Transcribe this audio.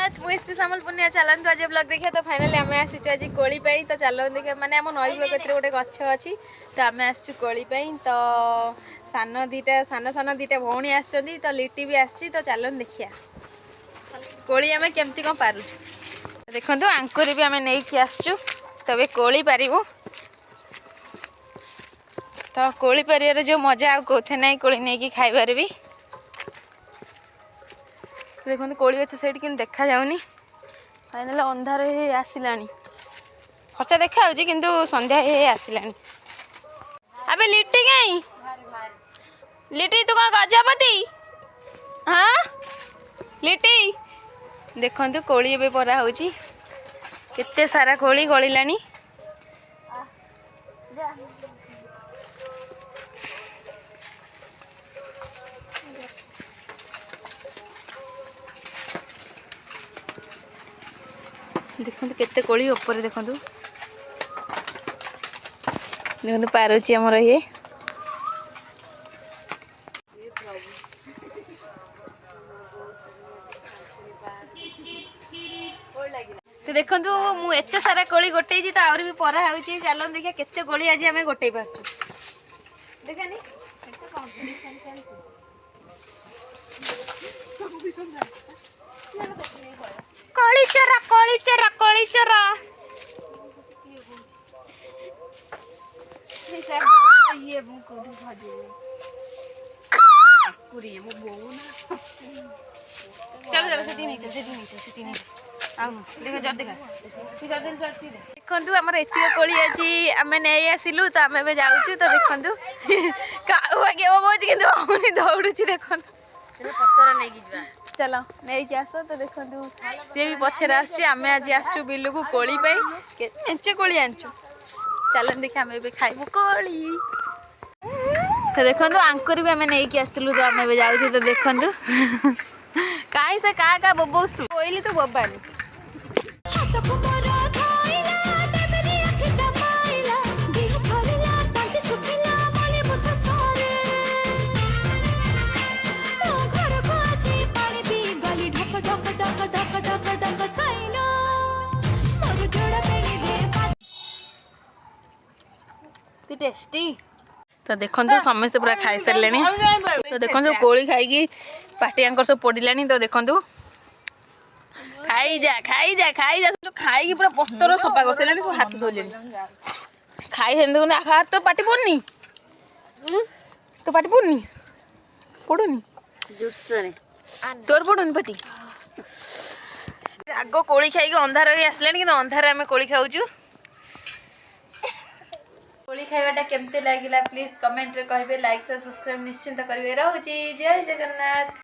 जगन्नाथ मुझे सामल पुनिया चलते आज ब्लॉग देखिए। तो फाइनाली आम आसी आज कोली तो चलो देखिए माने आम नई ब्लॉग गोटे गछ अच्छी तो आम आसु कोली तो सान दीटा भौणी आस तो लिटी भी आसी तो चलो देखिया कोली आम केमती कौन पारुच देखो आंकुरी भी आम नहीं आसचु तबे कोली पारू तो कोली पारियार जो मजा आ कौथे ना कोली नहीं खाइबार भी देखो कोली गछ से देखा जाऊनी फाइनाल अंधार आसला फर्चा देखा किंतु संध्या आसला अबे लिट्टी कहीं लिट्टी तू कौन गजपति हाँ लिट्टी देखो कोली एवं परा हो केते सारा कोली गलिलानी देखो केते कोली ऊपर देखो देखो पारुची आमर ये तो देखो मुझे सारा कोली गोटे तो आहरी भी परा हो चलो देखिए केते कोली आज आम गोटे पार्छु देखनी कोली चोरा कोली चोरा कोली चोरा ये चलो चलो देखु आमर एत कोली अच्छी आम नहीं आसिलु तो आम जाऊँ तो देखु कि दौड़ुची देख चलो नहीं आस तो देखो सी भी पछे आम आज आसचु बिलू को कोली एंचे कोली आनचु चलो देखिए आम खाइबू कोली तो देखो आंकुर भी आम नहीं आसलु तो आम जाऊँ तो देखु कहीं से क्या बोबौस तू कोइली तो बोबानी टेस्टी तो देखो समस्ते पूरा खाई सारे तो देखो सब कोली खाई पाटी सब पड़ला तो देखो खाई जा खाई पूरा पतर सफा कर सारे सब हाथ धोले खाई हाथ तो पाटी पड़नी तो पाटी पड़नी पड़ुनी तोर पड़ुनी पाटी आग कोली खाई अंधार आसला कि अंधार आम कोली खाऊँ कोली खाइबाटा केमती लगिला प्लीज कमेंट रे कहिबे लाइक से सब्सक्राइब निश्चिंत करिवे रहउची जय जगन्नाथ।